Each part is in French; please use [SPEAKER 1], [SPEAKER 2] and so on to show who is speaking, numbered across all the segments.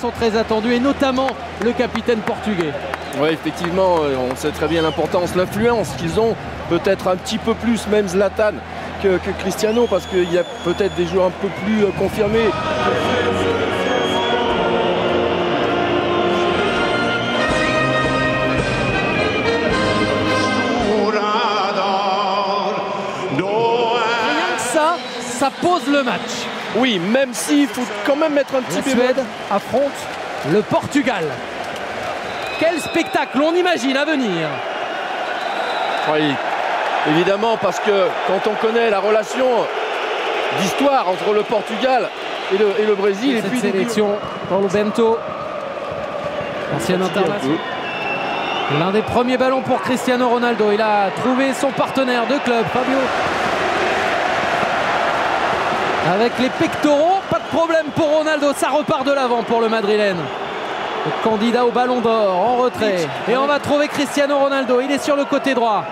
[SPEAKER 1] Sont très attendus et notamment le capitaine portugais.
[SPEAKER 2] Oui, effectivement, on sait très bien l'importance, l'influence qu'ils ont, peut-être un petit peu plus même Zlatan que Cristiano, parce qu'il y a peut-être des joueurs un peu plus confirmés.
[SPEAKER 1] Rien que ça pose le match.
[SPEAKER 2] Oui, même s'il faut quand même mettre un petit
[SPEAKER 1] La
[SPEAKER 2] bémol.
[SPEAKER 1] Suède affronte le Portugal. Quel spectacle on imagine à venir.
[SPEAKER 2] Oui, évidemment, parce que quand on connaît la relation d'histoire entre le Portugal et le Brésil, et
[SPEAKER 1] cette
[SPEAKER 2] puis
[SPEAKER 1] sélection, Paulo Bento, ancien international. L'un des premiers ballons pour Cristiano Ronaldo. Il a trouvé son partenaire de club, Fabio. Avec les pectoraux, pas de problème pour Ronaldo. Ça repart de l'avant pour le Madrilène. Le candidat au ballon d'or en retrait. Et on va trouver Cristiano Ronaldo. Il est sur le côté droit.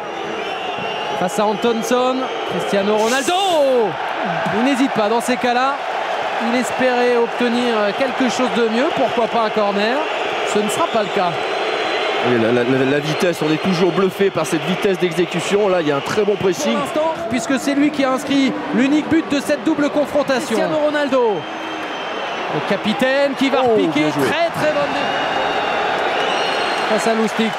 [SPEAKER 1] Face à Antonson. Cristiano Ronaldo. Il n'hésite pas dans ces cas-là. Il espérait obtenir quelque chose de mieux. Pourquoi pas un corner? Ce ne sera pas le cas.
[SPEAKER 2] oui, la vitesse, on est toujours bluffé par cette vitesse d'exécution. Là, il y a un très bon pressing.
[SPEAKER 1] Pour l'instant, puisque c'est lui qui a inscrit l'unique but de cette double confrontation. Cristiano Ronaldo. Le capitaine qui va repiquer. Très très bonne face à Lustig.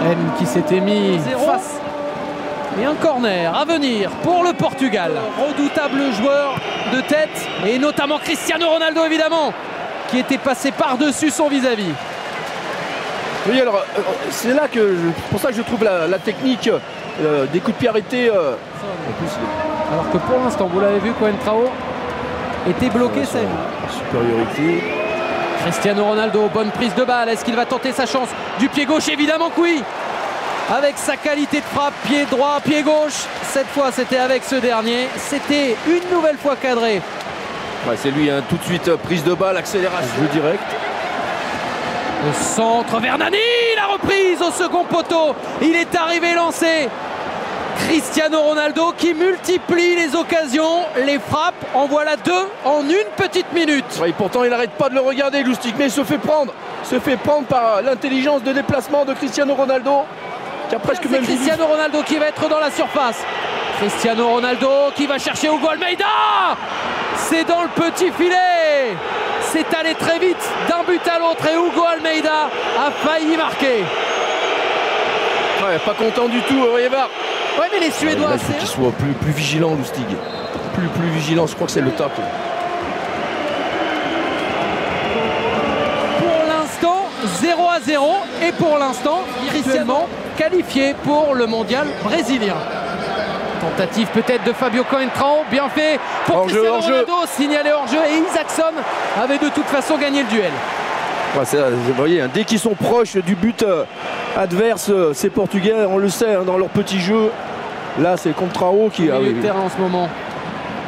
[SPEAKER 1] M qui s'était mis face. Et un corner à venir pour le Portugal. Redoutable joueur de tête. Et notamment Cristiano Ronaldo évidemment, qui était passé par-dessus son vis-à-vis.
[SPEAKER 2] Oui, alors c'est là que pour ça que je trouve la technique des coups de pied arrêtés. En plus,
[SPEAKER 1] alors que pour l'instant, vous l'avez vu, Coentrao était bloqué. C'est
[SPEAKER 2] supériorité.
[SPEAKER 1] Cristiano Ronaldo, bonne prise de balle. Est-ce qu'il va tenter sa chance du pied gauche? Évidemment que oui. Avec sa qualité de frappe, pied droit, pied gauche. Cette fois, c'était avec ce dernier. C'était une nouvelle fois cadré.
[SPEAKER 2] Ouais, c'est lui, hein, tout de suite, prise de balle, accélération. Jeu direct.
[SPEAKER 1] Au centre, vers Nani, la reprise au second poteau. Il est arrivé lancé. Cristiano Ronaldo qui multiplie les occasions, les frappes. En voilà deux en une petite minute.
[SPEAKER 2] Ouais, pourtant, il n'arrête pas de le regarder, Lustig, mais il se fait prendre. Se fait prendre par l'intelligence de déplacement de Cristiano Ronaldo. Qui a presque même
[SPEAKER 1] Cristiano Ronaldo qui va être dans la surface. Cristiano Ronaldo qui va chercher Hugo Almeida. C'est dans le petit filet. C'est allé très vite d'un but à l'autre et Hugo Almeida a failli marquer.
[SPEAKER 2] Ouais, pas content du tout, Rievard.
[SPEAKER 1] Ouais, mais les Suédois...
[SPEAKER 2] Il faut qu'il soit plus vigilant, Lustig. Plus vigilant, je crois que c'est le tacle.
[SPEAKER 1] Pour l'instant, 0-0. Et pour l'instant, Cristiano qualifié pour le mondial brésilien. Tentative peut-être de Fabio Coentrao, bien fait pour Cristiano Ronaldo, signalé hors-jeu et Isaacson avait de toute façon gagné le duel.
[SPEAKER 2] Ouais, vous voyez, hein, dès qu'ils sont proches du but adverse, ces Portugais, on le sait, hein, dans leur petit jeu. Là, c'est Contrao qui a
[SPEAKER 1] le terrain en ce moment.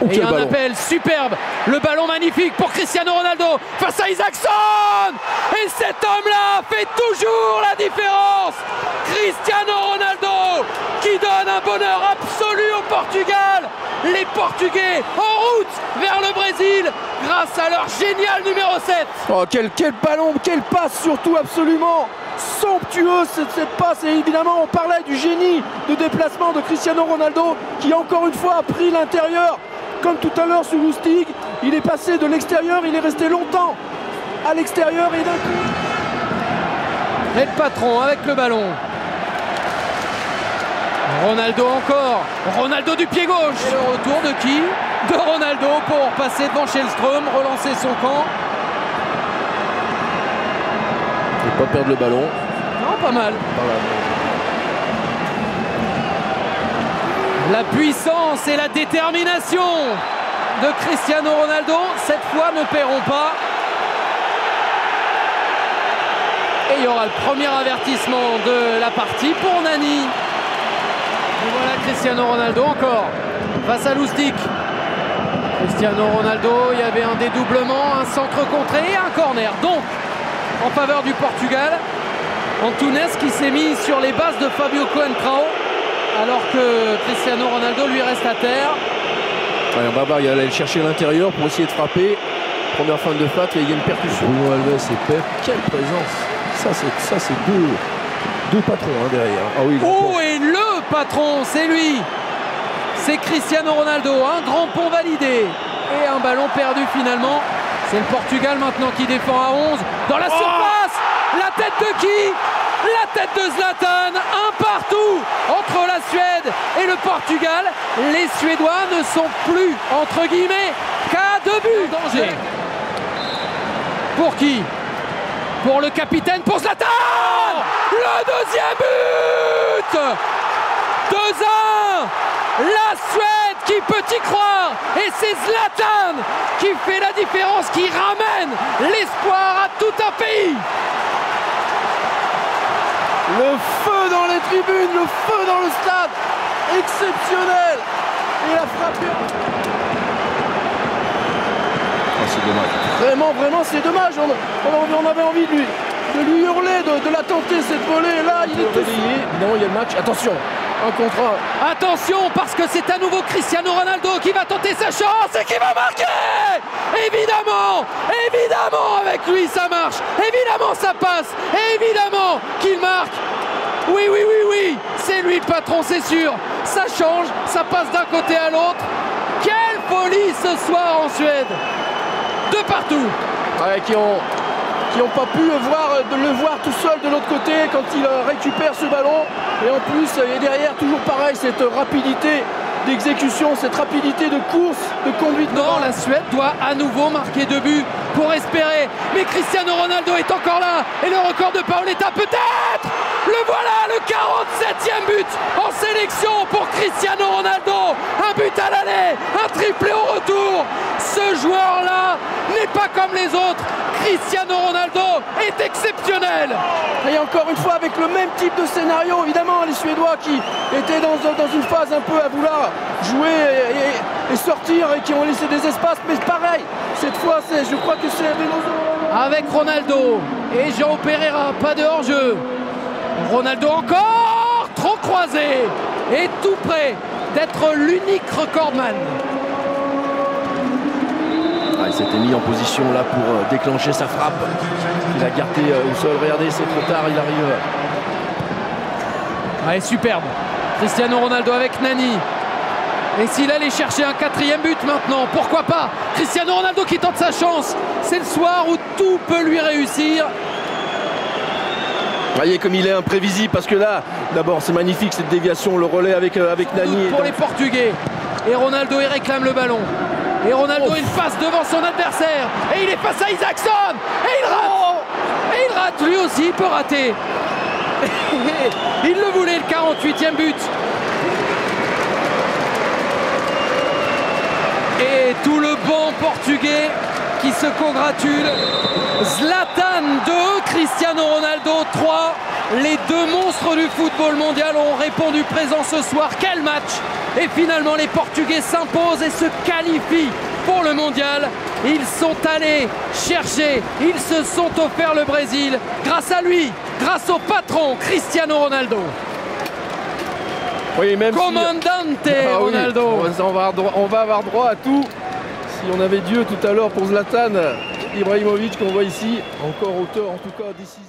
[SPEAKER 2] Oh,
[SPEAKER 1] et un
[SPEAKER 2] ballon.
[SPEAKER 1] appel superbe, le ballon magnifique pour Cristiano Ronaldo face à Isaacson. Et cet homme-là fait toujours la différence. Cristiano Ronaldo qui donne un bonheur absolu au Portugal. Les Portugais en route vers le Brésil grâce à leur génial numéro 7.
[SPEAKER 2] Oh, quel ballon, quelle passe surtout, absolument somptueuse cette passe. Et évidemment, on parlait du génie de déplacement de Cristiano Ronaldo qui encore une fois a pris l'intérieur. Comme tout à l'heure sous Lustig, il est passé de l'extérieur, il est resté longtemps à l'extérieur et d'un coup...
[SPEAKER 1] Et le patron avec le ballon. Ronaldo encore. Ronaldo du pied gauche. Et le retour de qui? De Ronaldo pour passer devant Shellström, relancer son camp.
[SPEAKER 2] Ne pas perdre le ballon.
[SPEAKER 1] Non, pas mal. La puissance et la détermination de Cristiano Ronaldo, cette fois, ne paieront pas. Et il y aura le premier avertissement de la partie pour Nani. Et voilà Cristiano Ronaldo encore face à Lustig. Cristiano Ronaldo, il y avait un dédoublement, un centre contré et un corner. Donc, en faveur du Portugal, Antunes qui s'est mis sur les bases de Fabio Coentrao. alors que Cristiano Ronaldo lui reste à terre.
[SPEAKER 2] Ouais, on va voir, il allait chercher l'intérieur pour essayer de frapper. Première fin de frappe et il y a une percussion. Bruno Alves et Pep, quelle présence. Ça c'est deux patrons derrière. Ah oui,
[SPEAKER 1] oh, et le patron, c'est lui. C'est Cristiano Ronaldo, un grand pont validé et un ballon perdu finalement. C'est le Portugal maintenant qui défend à 11 dans la surface. La tête de qui? La tête de Zlatan. Un partout entre la Suède et le Portugal. Les Suédois ne sont plus entre guillemets qu'à 2 buts. Danger. Pour qui? Pour le capitaine, pour Zlatan. Le deuxième but. 2-1. La Suède qui peut y croire, et c'est Zlatan qui fait la différence, qui ramène l'espoir à tout un pays.
[SPEAKER 2] Le feu dans les tribunes, le feu dans le stade, exceptionnel. Et la frappe. Oh, c'est dommage. Vraiment, c'est dommage. On avait envie de lui hurler, de la tenter cette volée. Là, il est tout réveillé. Non, il y a le match. Attention. Un contre un.
[SPEAKER 1] Attention, parce que c'est à nouveau Cristiano Ronaldo qui va tenter sa chance et qui va marquer. Évidemment, avec lui ça marche. Évidemment ça passe. Évidemment qu'il marque. Oui, c'est lui le patron, c'est sûr. Ça change, ça passe d'un côté à l'autre. Quelle folie ce soir en Suède. De partout.
[SPEAKER 2] Ouais, qui n'ont pas pu le voir tout seul de l'autre côté quand il récupère ce ballon. Et en plus, et derrière, toujours pareil, cette rapidité d'exécution, cette rapidité de course, de conduite.
[SPEAKER 1] Non, la Suède doit à nouveau marquer 2 buts pour espérer. Mais Cristiano Ronaldo est encore là. Et le record de Paoletta peut-être. Le voilà, le 47e but en sélection pour Cristiano Ronaldo. Un but à l'aller, un triplé au retour. Ce joueur-là n'est pas comme les autres. Cristiano Ronaldo est exceptionnel.
[SPEAKER 2] Et encore une fois avec le même type de scénario, évidemment les Suédois qui étaient dans une phase un peu à vouloir jouer et sortir et qui ont laissé des espaces, mais pareil, cette fois je crois que c'est
[SPEAKER 1] avec Ronaldo et João Pereira, pas de hors-jeu. Ronaldo encore, trop croisé et tout près d'être l'unique recordman.
[SPEAKER 2] Il s'était mis en position là pour déclencher sa frappe. Il a gardé au sol. Regardez, c'est trop tard, il arrive.
[SPEAKER 1] Ouais, superbe. Cristiano Ronaldo avec Nani. Et s'il allait chercher un 4e but maintenant, pourquoi pas? Cristiano Ronaldo qui tente sa chance. C'est le soir où tout peut lui réussir.
[SPEAKER 2] Voyez comme il est imprévisible parce que là, d'abord c'est magnifique cette déviation, le relais avec Nani.
[SPEAKER 1] Pour les Portugais. Et Ronaldo il réclame le ballon. Et Ronaldo il passe devant son adversaire. Et il est face à Isaacson. Et il rate. Et il rate lui aussi, il peut rater. Il le voulait, le 48e but. Et tout le banc portugais qui se congratule. Zlatan 2, Cristiano Ronaldo 3. Les deux monstres du football mondial ont répondu présent ce soir. Quel match! Et finalement les Portugais s'imposent et se qualifient pour le mondial. Ils sont allés chercher, ils se sont offerts le Brésil grâce à lui, grâce au patron Cristiano Ronaldo.
[SPEAKER 2] Oui, même
[SPEAKER 1] Comandante Ronaldo.
[SPEAKER 2] Oui, on va avoir droit à tout. Si on avait Dieu tout à l'heure pour Zlatan Ibrahimovic qu'on voit ici, encore auteur en tout cas décisif.